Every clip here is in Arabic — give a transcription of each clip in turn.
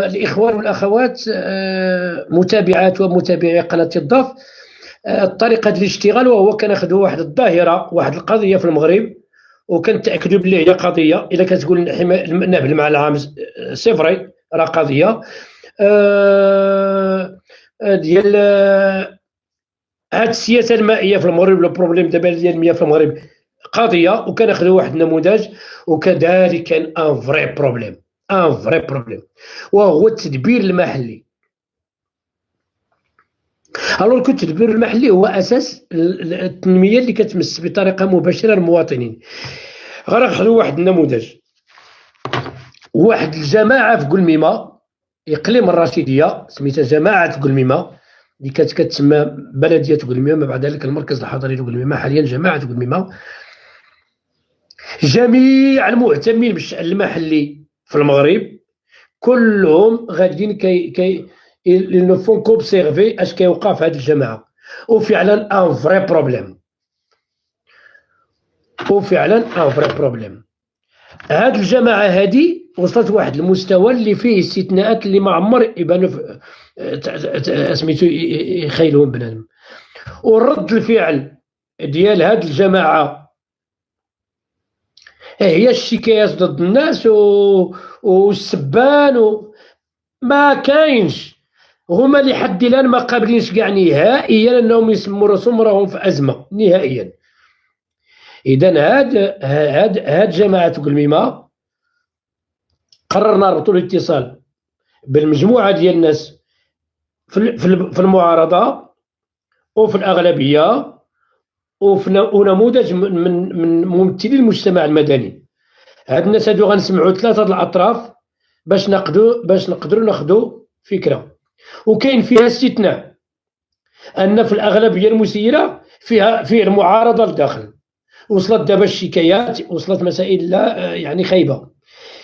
الإخوان والأخوات، متابعات ومتابعي قناة الضف، طريقة الاشتغال وهو كناخذوا واحد الظاهرة، واحد القضية في المغرب، وكنتأكدوا بلي هي قضية. إلا كتقول نهبل مع العام صفري، راه قضية ديال هاد السياسة المائية في المغرب، لو بروبليم دابا ديال المياه في المغرب قضية، وكناخذوا واحد النموذج. وكذلك كان ان فري بروبليم وهو التدبير المحلي. الوغ التدبير المحلي هو اساس التنميه اللي كتمس بطريقه مباشره المواطنين. غناخذوا واحد النموذج، واحد الجماعه في قلميمه، اقليم الرشيديه، سميتها جماعه قلميمه، اللي كتسمى بلديه قلميمه، بعد ذلك المركز الحضري لقلميمه، حاليا جماعه قلميمه. جميع المهتمين بالشأن المحلي في المغرب كلهم غاديين كي ils ne font qu'observer اش كيوقع في هذه الجماعه. وفعلا ان فري بروبليم. هاد الجماعه هذه وصلت واحد المستوى اللي فيه استثناءات اللي ما عمر يبانوا سميتو يخيلهم بنادم. والرد الفعل ديال هاد الجماعه هي الشكايات ضد الناس والسبان ما كاينش. هما لحد الان ما قابلينش كاع نهائيا انهم يسموا راسهم راهم في ازمه نهائيا. اذا هاد جماعه قلميمه قررنا نربطوا الاتصال بالمجموعه ديال الناس في المعارضه وفي الاغلبيه ونموذج من ممثلي المجتمع المدني. هاد الناس هادو غنسمعوا ثلاثه الاطراف باش نقدروا ناخذوا فكره. وكاين فيها استثناء ان في الاغلبيه المسيره فيه المعارضه للداخل. وصلت دابا الشكايات، وصلت مسائل لا يعني خايبه.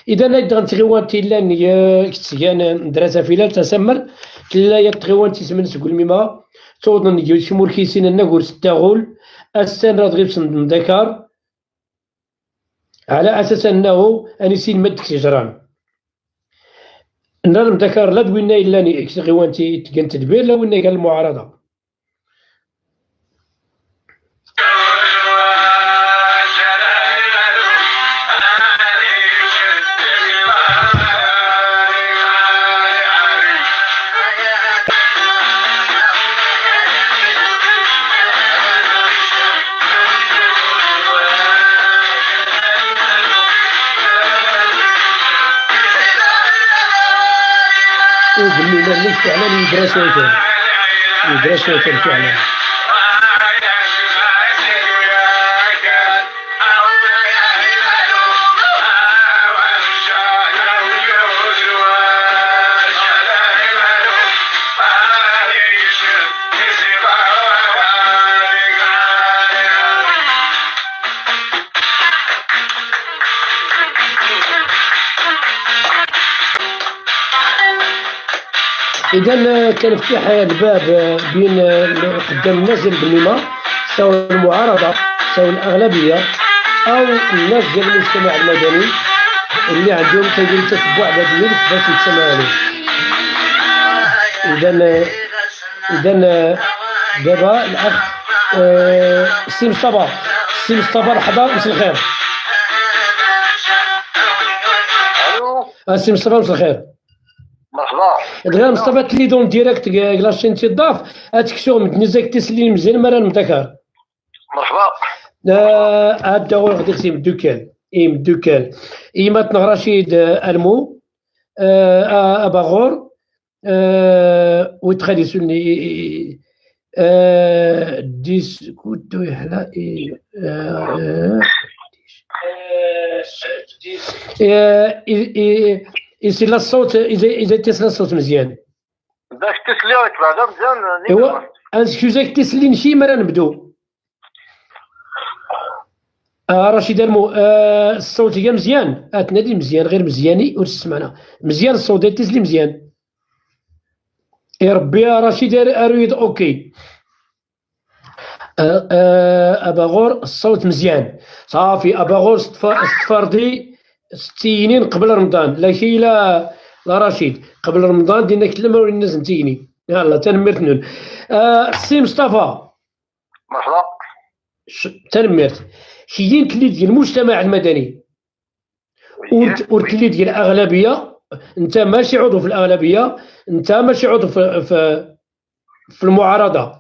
اذا غنتغيوان تيلان كتسيان دراسه فيلال تسمر تلا يتغيوان تسمن سقول ميما توضن يجي شمور كيسين النقول ستاغول السن راه غير بسند دكار على اساس انه انسين مد شجران نرم دكار لا دوينا الا ني غيوان تيكن تدبير لا وين قال المعارضه. وقلنا ليش فعلا يدرسوا فعلا. إذا كنفتح الباب بين قدام الناس ديال قلميمة، سواء المعارضة سواء الأغلبية أو الناس ديال المجتمع المدني اللي عندهم كيديروا تتبع هذا الملف باش يتسمع عليه. إذا دابا الأخ سي مصطفى الحضار، مساء الخير. سي مصطفى مساء الخير. مرحبا. دغيا مصطفى تلي دون ديريكت كلاشين تضاف اتكشو مدنزك تسليم مزيان مران مذكر. مرحبا. هذا هو غادي يخدم مدوكال ايمات رشيد المو اباغور وتخليسوني ديسكوتو يحلا يسير الصوت اذا اتصل الصوت مزيان باش تسليوك بعدا مزيان. ايوا انسكوزاك تسلين شي مرة نبدو. رشيد المو الصوت هي مزيان تنادي مزيان غير مزياني وتسمعنا مزيان الصوت ديال تسلي مزيان. يا ربي يا رشيد اريد اوكي. اباغور الصوت مزيان صافي. اباغور استفردي 6 سنين قبل رمضان لا شي لا لا رشيد قبل رمضان دينا كلمه والناس نتيني يلا تنمرت نون. السي مصطفى مرحبا. تنمرت كاين كلي ديال المجتمع المدني والكلي ديال الاغلبيه. انت ماشي عضو في الاغلبيه، انت ماشي عضو في المعارضه،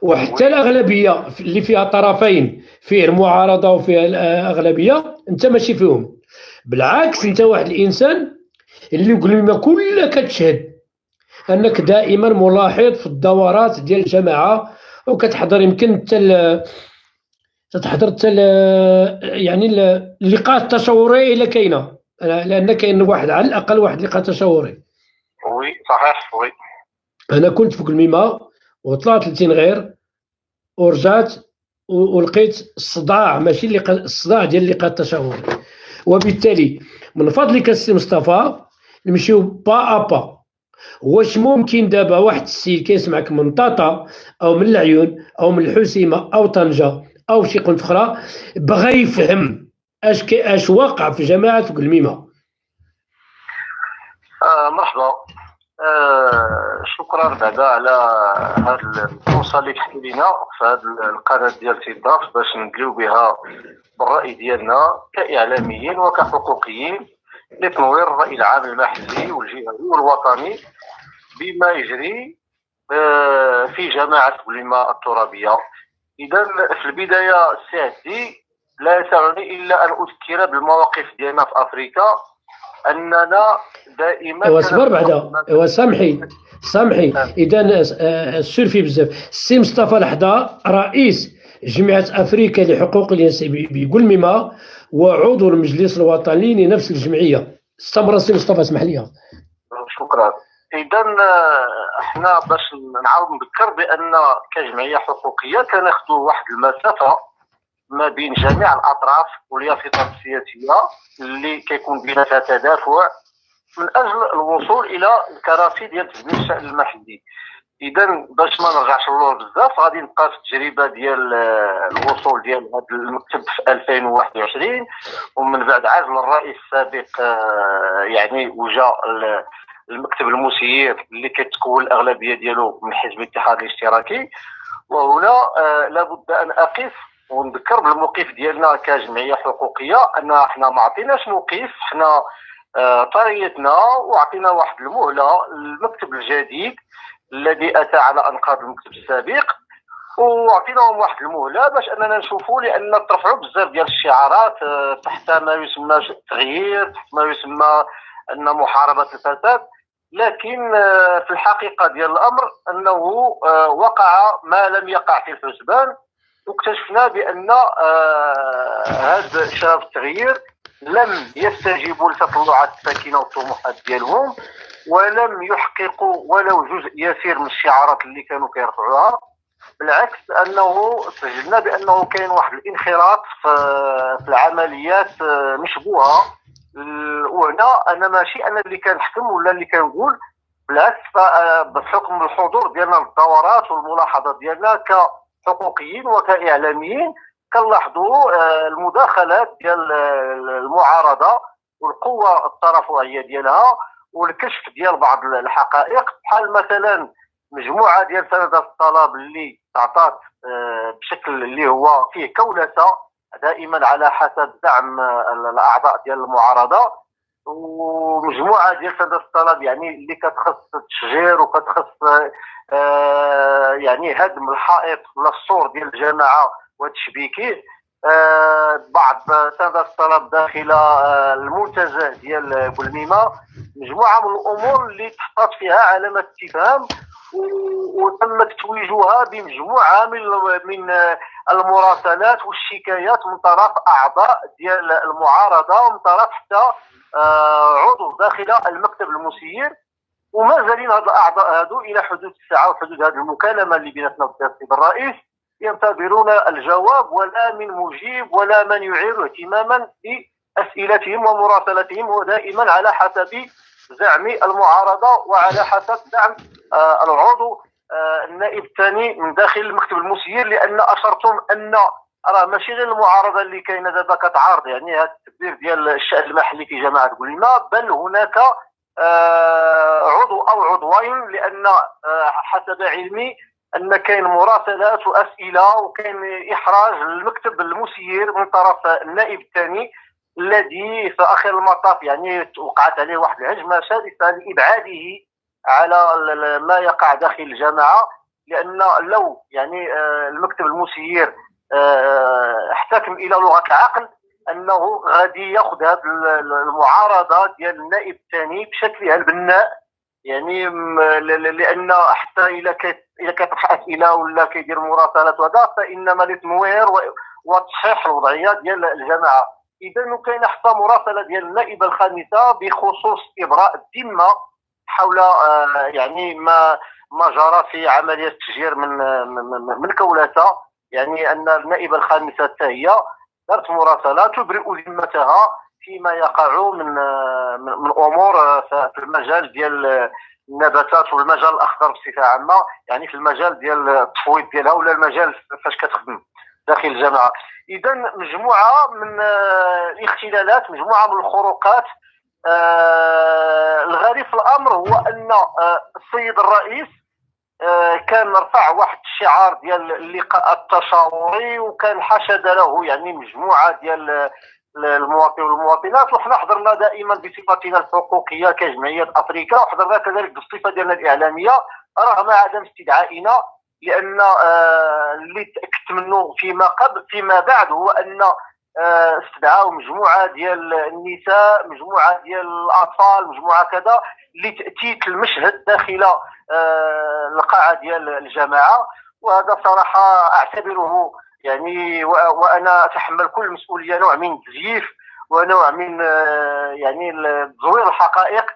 وحتى الاغلبيه اللي فيها طرفين، فيه المعارضه وفيها الاغلبيه، انت ماشي فيهم. بالعكس انت واحد الانسان اللي يقول لنا كلها كتشهد انك دائما ملاحظ في الدورات ديال الجماعه، وكتحضر يمكن تتحضر يعني اللقاء التشاوري الا كاينه، لان كاين واحد على الاقل واحد لقاء تشاوري. وي صحيح. وي انا كنت في الميمه وطلعت لتنغير ورجعت ولقيت الصداع، ماشي الصداع ديال اللقاء التشاوري. وبالتالي من فضلك السي مصطفى نمشيو با ابا. واش ممكن دابا واحد السيد كيسمعك من طاطا او من العيون او من الحسيمه او طنجه او شي قنت اخرى بغى يفهم اش واقع في جماعه قلميمه؟ مرحبا. شكرا بعدا على هذه الفرصه اللي تحكي لينا في هذه القناه ديال تيضاف باش ندليو بها بالراي ديالنا كاعلاميين وكحقوقيين لتنوير الراي العام المحلي والجهوي والوطني بما يجري في جماعه قليمه الترابيه. اذا في البدايه السي عدي لا يسعني الا ان اذكر بالمواقف ديالنا في افريقيا، اننا دائما اصبر بعدا سامحي اذا السلفي بزاف. السي مصطفى الحضا رئيس جمعيه افريقيا لحقوق الانسان بقلميمه وعضو المجلس الوطني لنفس الجمعيه. استمر السي مصطفى، اسمح لي. شكرا. اذا احنا باش نعاود نذكر بان كجمعيه حقوقيه كناخذوا واحد المسافه ما بين جميع الاطراف واليافطات السياسيه اللي كيكون بيناتها تدافع من اجل الوصول الى الكراسي ديال تبني الشان المحلي. اذا باش ما نرجعش للور بزاف غادي نبقى في التجربه ديال الوصول ديال هذا المكتب في 2021 ومن بعد عزل الرئيس السابق يعني وجا المكتب المسير اللي كتكون الاغلبيه ديالو من حزب الاتحاد الاشتراكي. وهنا لابد ان اقف ونذكر بالموقف ديالنا كجمعيه حقوقيه، ان احنا ما عطيناش موقف، احنا طريتنا وعطينا واحد المهله للمكتب الجديد الذي اتى على انقاض المكتب السابق، وعطيناهم واحد المهله باش اننا نشوفوا، لان ترفعوا بزاف ديال الشعارات تحت ما يسمى التغيير، تحت ما يسمى ان محاربه الفساد، لكن في الحقيقه ديال الامر انه وقع ما لم يقع في الحسبان. واكتشفنا بان هذا شباب التغيير لم يستجيبوا لتطلعات الساكنه والطموحات ديالهم، ولم يحققوا ولو جزء يسير من الشعارات اللي كانوا كيرفعوها. بالعكس انه سجلنا بانه كاين واحد الانخراط في العمليات مشبوهه. وهنا انا ماشي انا اللي كنحكم ولا اللي كنقول، بالعكس بحكم الحضور ديالنا للدورات والملاحظات ديالنا كحقوقيين وكاعلاميين كنلاحظوا المداخلات ديال المعارضه والقوه الترفعيه ديالها والكشف ديال بعض الحقائق، بحال مثلا مجموعه ديال سندات الطلب اللي تعطات بشكل اللي هو فيه كولسه دائما على حسب دعم الاعضاء ديال المعارضه، ومجموعه ديال سندات الطلب يعني اللي كتخص التشجير وكتخص يعني هدم الحائط ولا السور ديال الجماعه وتشبيكيه. بعض سندات الطلب داخل المنتزه ديال قلميمه، مجموعه من الامور اللي تحطات فيها علامه استفهام وتم تتويجها بمجموعه من المراسلات والشكايات من طرف اعضاء ديال المعارضه ومن طرف حتى عضو داخل المكتب المسير. وما زالين هاد الاعضاء هادو الى حدود الساعه وحدود هذه المكالمه اللي بيناتنا والسيد الرئيس ينتظرون الجواب، ولا من مجيب ولا من يعير اهتماما باسئلتهم ومراسلتهم، ودائما على حسب زعم المعارضه وعلى حسب دعم العضو النائب الثاني من داخل المكتب المسير. لان اشرتم ان راه ماشي غير المعارضه اللي كاينه دابا كتعارض يعني هذا التدبير ديال الشان المحلي في جماعه قليمه، بل هناك عضو او عضوين، لان حسب علمي ان كاين مراسلات واسئله وكاين احراج المكتب المسير من طرف النائب الثاني، الذي في اخر المطاف يعني وقعت عليه واحد الهجمه شرسه لابعاده على ما يقع داخل الجماعه. لان لو يعني المكتب المسير احتكم الى لغه العقل انه غادي ياخذ هذه المعارضه ديال النائب الثاني بشكلها البناء، يعني لان حتى اذا كيطرح اسئله ولا كيدير مراسلات وهذا فانما لتنوير وتصحيح الوضعيه ديال الجماعه. اذا كاين حتى مراسله ديال النائبه الخامسه بخصوص ابراء الذمه حول يعني ما جرى في عمليه التفجير من كولاتة، يعني ان النائبه الخامسه حتى هي دارت مراسله تبرئ ذمتها فيما يقع من امور في المجال ديال النباتات والمجال الاخضر بصفه عامه، يعني في المجال ديال التفويض ديالها ولا المجال فاش كتخدم داخل الجامعه. اذا مجموعه من الاختلالات، مجموعه من الخروقات. الغريب في الامر هو ان السيد الرئيس كان رفع واحد الشعار ديال اللقاء التشاوري، وكان حشد له يعني مجموعه ديال المواطنين والمواطنات، وحنا حضرنا دائما بصفتنا الحقوقيه كجمعيه افريكا، وحضرنا كذلك بالصفه ديالنا الاعلاميه رغم عدم استدعائنا، لان اللي تاكدت منه فيما بعد هو ان استدعاوا مجموعه ديال النساء، مجموعه ديال الاطفال، مجموعه كذا لتاتيت المشهد داخل القاعه ديال الجماعه. وهذا صراحه اعتبره يعني وانا اتحمل كل مسؤوليه نوع من التزييف ونوع من يعني تزوير الحقائق،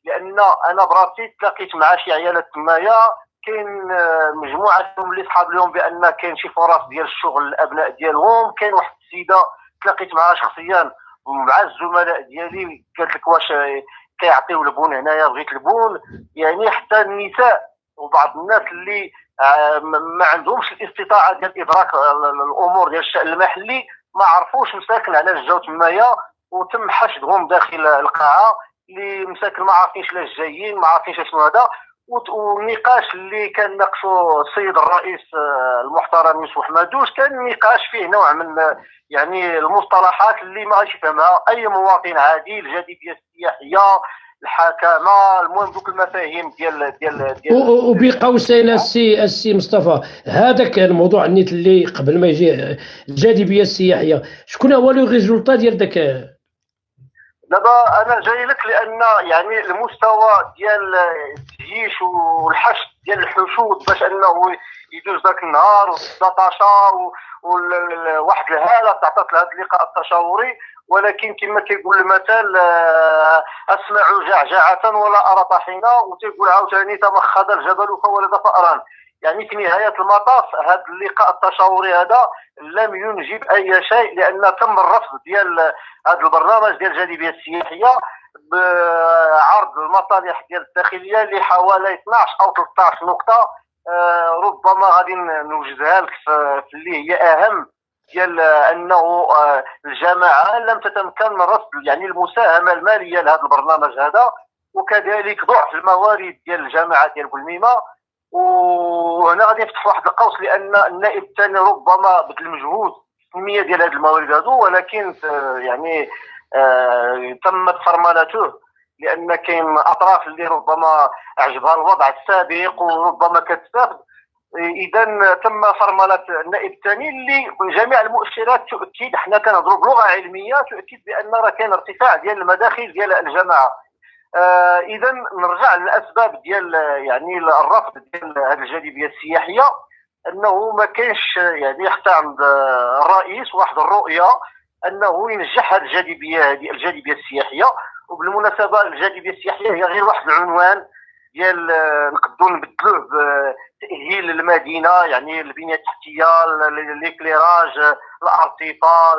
لان انا براسي تلاقيت مع شي عيالات تمايا كاين مجموعه اللي صحاب لهم بان كاين شي فرص ديال الشغل للابناء ديالهم. كاين واحد السيده تلاقيت معها شخصيا مع الزملاء ديالي قالت لك واش كيعطيو البون هنايا، بغيت البون. يعني حتى النساء وبعض الناس اللي ما عندهمش الاستطاعه ديال ادراك الامور ديال الشان المحلي ما عرفوش مساكن على الجو تمايا، وتم حشدهم داخل القاعه اللي مساكن ما عارفينش لاش جايين، ما عارفينش شنو هذا. والنقاش اللي كان ناقشه السيد الرئيس المحترم يوسف حمادوش كان نقاش فيه نوع من يعني المصطلحات اللي ما غاديش يفهمها اي مواطن عادي، الجاذبيه السياحيه، الحكامه، المهم دوك المفاهيم ديال وبقوسين السي مصطفى، هذاك الموضوع النيت اللي قبل ما يجي الجاذبيه السياحيه، شكون هو لو ريزولطا ديال داك؟ دابا انا جاي لك لان يعني المستوى ديال الجيش والحشد ديال الحشود باش انه يدوز ذاك النهار و19 وواحد الهاله تعطات لهذا اللقاء التشاوري. ولكن كما كيقول المثل اسمع جعجعه ولا ارى طحينه، وتيقول عاوتاني تمخض الجبل فولد فأران. يعني في نهايه المطاف هذا اللقاء التشاوري هذا لم ينجب اي شيء، لان تم الرفض ديال هذا البرنامج ديال الجاذبيه السياحيه بعرض المصالح ديال الداخليه اللي حوالي 12 او 13 نقطه. ربما غادي نوجدها لك في اللي هي اهم، ديال انه الجماعه لم تتمكن من رصد يعني المساهمه الماليه لهذا البرنامج هذا، وكذلك ضعف الموارد ديال الجامعه ديال بولميمه. وهنا غادي نفتح واحد القوس، لان النائب الثاني ربما بذل مجهود في التنميه ديال هذه الموارد هذو، ولكن يعني تمت فرملته، لان كاين اطراف اللي ربما اعجبها الوضع السابق وربما كتستافد. اذا تم فرمله النائب الثاني اللي جميع المؤشرات تؤكد، حنا كنهضروا بلغه علميه تؤكد بان راه كاين ارتفاع ديال المداخل ديال الجماعه. اذا نرجع للاسباب ديال يعني الرفض ديال هذه الجاذبيه السياحيه، انه ما كاينش يعني حتى عند الرئيس واحد الرؤيه انه ينجح هذه الجاذبيه السياحيه. وبالمناسبه الجاذبيه السياحيه هي غير واحد العنوان ديال نقدروا نبدلوه بتاهيل المدينه، يعني البنيه التحتيه، ليكليراج، الارتفاع،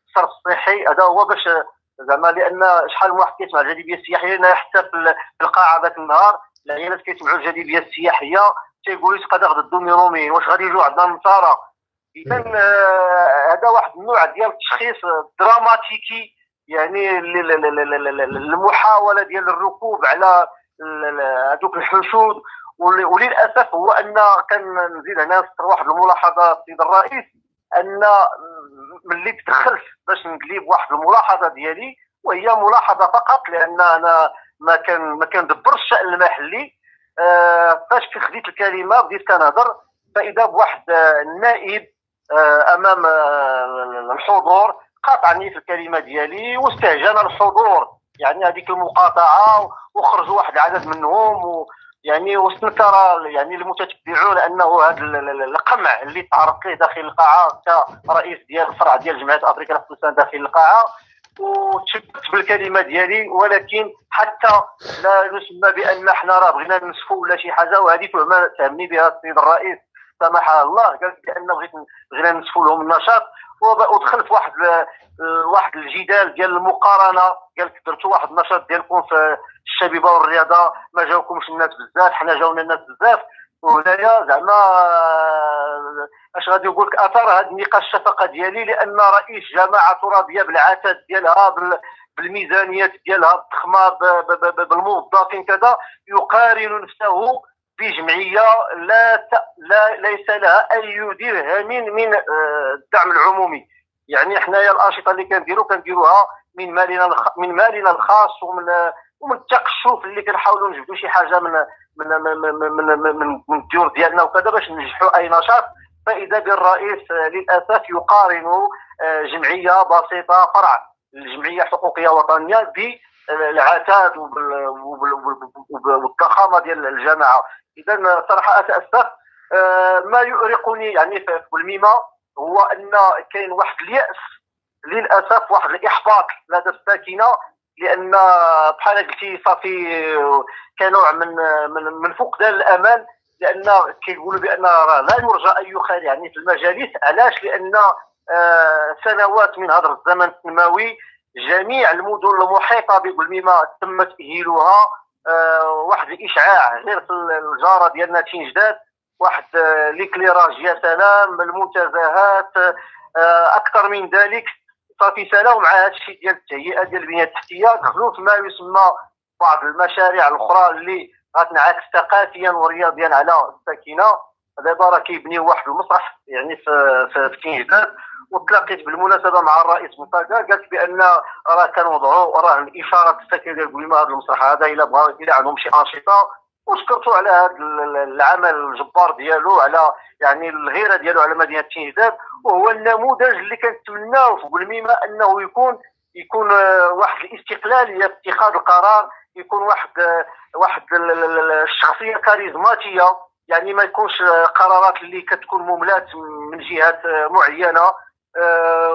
الصرف الصحي. هذا هو باش زعما، لان شحال من واحد كيسمع الجاذبيه السياحيه. انا حتى في القاعه ذاك النهار العيالات كيسمعوا الجاذبيه السياحيه تيقولوا لي قد غدو الميرومين واش غادي يجوا عندنا النصارى. اذا هذا واحد النوع ديال التشخيص دراماتيكي يعني المحاوله ديال الركوب على هذوك الحشود. وللاسف هو ان كنزيد هنا نذكر واحد الملاحظه السيد الرئيس، ان ملي تدخلت باش ندلي بواحد الملاحظه ديالي، وهي ملاحظه فقط لان انا ما كندبرش الشان المحلي. فاش خديت الكلمه بديت كنهضر، فاذا بواحد النائب امام الحضور قاطعني في الكلمه ديالي واستهجن الحضور، يعني هذيك المقاطعه، وخرج واحد العدد منهم يعني واستنكر يعني المتتبعون انه هذا القمع اللي تعرضت له داخل القاعه كرئيس ديال الفرع ديال جمعيه افريقيا للفلسطين داخل القاعه، وتشبثت بالكلمه ديالي، ولكن حتى لا نسمى بان احنا راه بغينا ننسفوا ولا شي حاجه. وهذه تهمه تهمني بها السيد الرئيس سمحها الله، قال بان بغينا ننسفوا لهم النشاط، ودخل في واحد الجدال ديال المقارنه. قال درتوا واحد النشاط ديالكم في الشبيبه والرياضه ما جاوكمش الناس بزاف، حنا جاونا الناس بزاف. وهنايا زعما اش غادي نقول لك اثار هذا النقاش الشفقه ديالي، لان رئيس جماعه ترابيه بالعتاد ديالها بالميزانيات ديالها الضخمه بالموظفين كذا يقارن نفسه بجمعيه ليس لها اي درهم من الدعم العمومي. يعني حنايا الانشطه اللي كنديروها من مالنا الخاص ومن التقشف اللي كنحاولوا نجبدوا شي حاجه من الديور ديالنا وكذا باش ننجحوا اي نشاط. فاذا بالرئيس للاسف يقارن جمعيه بسيطه فرع الجمعيه حقوقيه وطنيه بالعتاد والضخامه ديال الجماعه. اذا صراحه اتاسف. ما يؤرقني يعني في الميمه هو ان كاين واحد الياس للاسف، واحد الاحباط لدى الساكنه، لان بحال قلتي صافي كنوع من فقدان الامل، لان كيقولوا بان راه لا يرجى اي خير يعني في المجالس. علاش؟ لان سنوات من هذا الزمن التنموي جميع المدن المحيطه بقلميمه تم تاهيلها. واحد الاشعاع غير في الجاره ديالنا تنجداد، واحد ليكليراج يا سلام، المنتزهات، اكثر من ذلك. صافي سالاو مع هذا الشيء ديال التهيئه ديال البنيه التحتيه، دخلوا في ما يسمى بعض المشاريع الاخرى اللي غتنعكس ثقافيا ورياضيا على الساكنه. دابا راه كيبنيو واحد المسرح يعني في كنجداد، وتلاقيت بالمناسبه مع الرئيس منطقه، قالت بان راه كنوضعوا راه الاشاره الساكنه ديال قليمه هذا المسرح هذا الا عندهم شي انشطه. وشكرته على هذا العمل الجبار ديالو، على يعني الغيره ديالو على مدينه تنجداد، وهو النموذج اللي كنتمناو في قلميمه انه يكون واحد الاستقلاليه في اتخاذ القرار، يكون واحد الشخصيه كاريزماتيه، يعني ما يكونش قرارات اللي كتكون مملات من جهات معينه.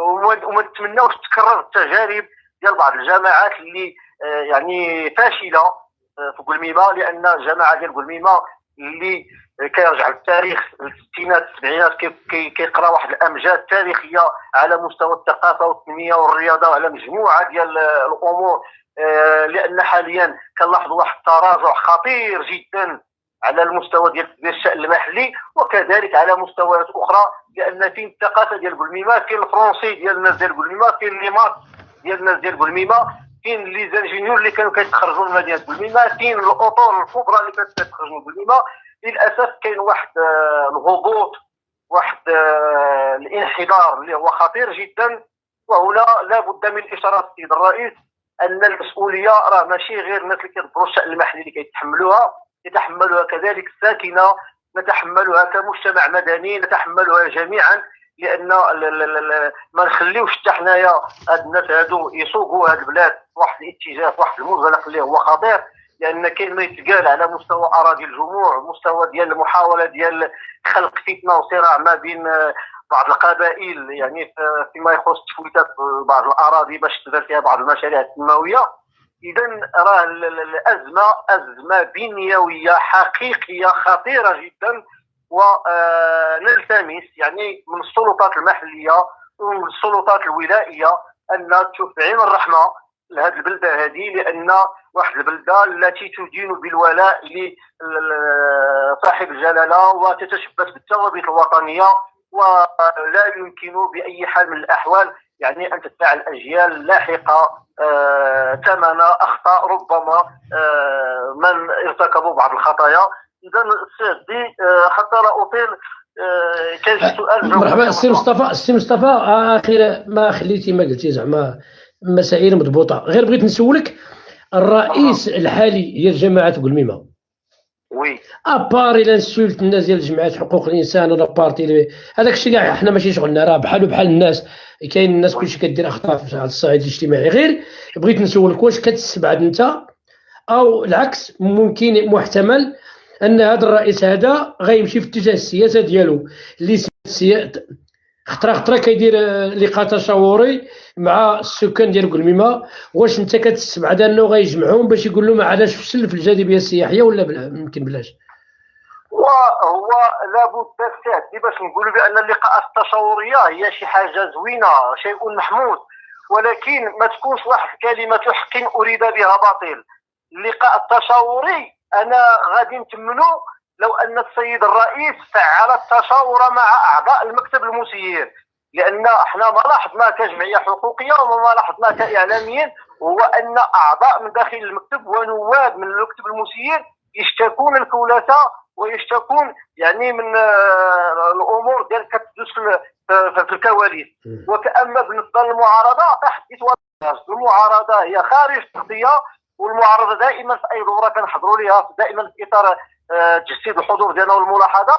وما نتمناوش تكرر التجارب ديال بعض الجماعات اللي يعني فاشله في قلميمه، لان الجماعه ديال قلميمه اللي كيرجع للتاريخ الستينات السبعينات كيقرا واحد الامجاد تاريخيه على مستوى الثقافه والتنميه والرياضه وعلى مجموعه ديال الامور. لان حاليا كنلاحظوا واحد التراجع خطير جدا على المستوى ديال الشأن المحلي، وكذلك على مستويات اخرى، لان فين الثقافه ديال قلميمه، كاين الفرونسي ديال الناس ديال قلميمه، كاين الليمات ديال الناس ديال قلميمه، كاين لي زانجينيور اللي كانوا كيتخرجوا من مدينه قلميمه، كاين الاطور الكبرى اللي كانت كتخرج من قلميمه. للاسف كاين واحد الهبوط، واحد الانحدار اللي هو خطير جدا. وهنا لابد من اشاره السيد الرئيس ان المسؤوليه راه ماشي غير الناس اللي كيدبروا الشأن المحلي اللي كيتحملوها، يتحملها كذلك الساكنه، نتحملها كمجتمع مدني، نتحملها جميعا، لان ما نخليوش حتى حنايا هاد الناس هادو يسوقوا هاد البلاد واحد الاتجاه، واحد المنزلق اللي هو خطير. لان كاين ما يتقال على مستوى اراضي الجموع، مستوى ديال المحاوله ديال خلق فتنه وصراع ما بين بعض القبائل، يعني فيما يخص تفويتات بعض الاراضي باش تدار فيها بعض المشاريع التنمويه. اذا راه الازمه ازمه بنيويه حقيقيه خطيره جدا، ونلتمس يعني من السلطات المحليه ومن السلطات الولائيه ان تشوف بعين الرحمه لهذه البلده هذه، لان واحد البلده التي تدين بالولاء لصاحب الجلاله وتتشبث بالثوابت الوطنيه، ولا يمكن باي حال من الاحوال يعني ان تدفع الاجيال اللاحقه ثمن اخطاء ربما من ارتكبوا بعض الخطايا. اذا سيدي حتى لا اطيل، كاين سؤال. مرحبا السي مصطفى. السي مصطفى اخيرا ما خليتي ما قلتي زعما مسائل مضبوطه، غير بغيت نسولك الرئيس الحالي ديال جماعه قلميمه وي ابار الى نسولت الناس ديال جمعيات حقوق الانسان ولا بارتي هذاك الشيء كاع حنا ماشي شغلنا، راه بحال الناس، كاين الناس كلشي كدير اخطاء على الصعيد الاجتماعي. غير بغيت نسولك واش كتستبعد انت او العكس ممكن محتمل ان هذا الرئيس هذا غيمشي في اتجاه السياسه ديالو اللي خطره كيدير لقاء تشاوري مع السكان ديال قلميمه، واش انت كتستبعد انه غيجمعهم باش يقول لهم علاش فشل في الجاذبيه السياحيه ولا ممكن بلاش؟ وهو لابد تستعد باش نقولوا بان اللقاءات التشاوريه هي شي حاجه زوينه، شيء محمود، ولكن ما تكونش واحد كلمه حق اريد بها باطل. اللقاء التشاوري انا غادي نتمنو لو ان السيد الرئيس فعل التشاور مع اعضاء المكتب المسير، لان احنا ما لاحظنا كجمعيه حقوقيه وما لاحظنا كاعلاميين هو ان اعضاء من داخل المكتب ونواب من المكتب المسير يشتكون الكولسه ويشتكون يعني من الامور ديال كتدوز في الكواليس. وكأما بالنسبه للمعارضه تحديث المعارضه هي خارج التغطيه، والمعارضه دائما في اي دوره كنحضروا ليها دائما في اطار تجسيد الحضور ديالنا والملاحظه.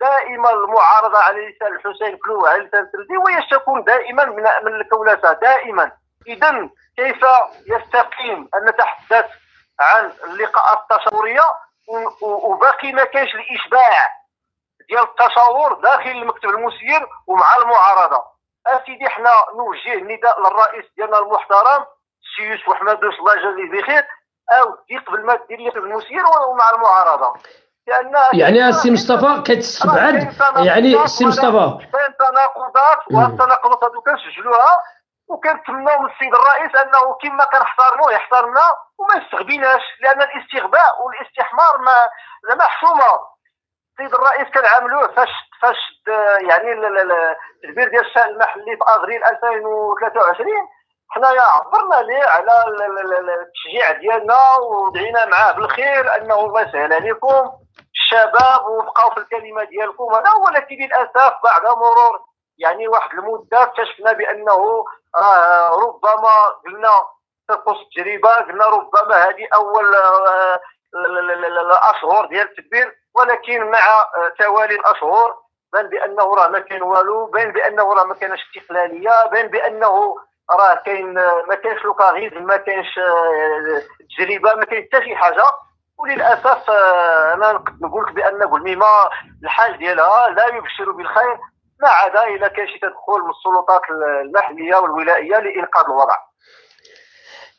دائما المعارضه على لسان الحسين كلو على لسان التردي ويشتكون دائما من الكولسه دائما. اذا كيف يستقيم ان نتحدث عن اللقاءات التشاوريه وباقي ما كاينش الاشباع ديال التشاور داخل المكتب المسير ومع المعارضه؟ اسيدي حنا نوجه نداء للرئيس ديالنا المحترم السي يوسف حمادوش الله يجازيه بخير، او قبل ما دير المكتب المسير ومع المعارضه، لان يعني السي مصطفى كتستبعد يعني السي مصطفى كاين تناقضات، والتناقضات هذو كنسجلوها وكنتمناو من السيد الرئيس انه كما كنحترموه يحترمنا وما يستغبيناش، لان الاستغباء والاستحمار ما حشومه. السيد الرئيس كنعاملوه فاش يعني التدبير ديال الشان المحلي في افريل 2023 حنايا عبرنا ليه على التشجيع ديالنا ودعينا معاه بالخير انه الله يسهل عليكم الشباب وبقاو في الكلمه ديالكم هذا. ولكن للاسف بعد مرور يعني واحد المده اكتشفنا بانه ربما قلنا تنقص التجربه، قلنا ربما هذه اول الاشهر ديال التدبير، ولكن مع توالي الاشهر بان بانه راه ما كاين والو، بان بانه راه ما كاينش استقلاليه، بان بانه راه كاين ما كاينش لوكاريزم، ما كاينش تجربه، ما كاين حتى شي حاجه. وللاسف انا نقدر نقول لك بان قلميمه الحال ديالها لا يبشر بالخير، ما عدا الا كان شي تدخل من السلطات المحليه والولائيه لانقاذ الوضع.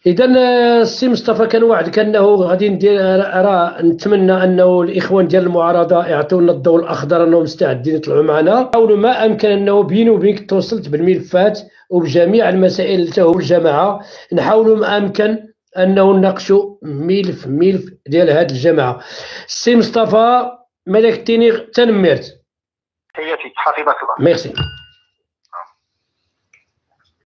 اذا السي مصطفى كان وعدك انه غادي ندير، راه نتمنى انه الاخوان ديال المعارضه يعطونا الضوء الاخضر انهم مستعدين يطلعوا معنا، حاولوا ما امكن انه بيني وبينك توصلت بالملفات وبجميع المسائل اللي تهول الجماعه، نحاولوا ما امكن انه نناقشوا ملف ديال هذه الجماعه. السي مصطفى ملكتيني تنمرت. حياتي حفظك الله. ميرسي.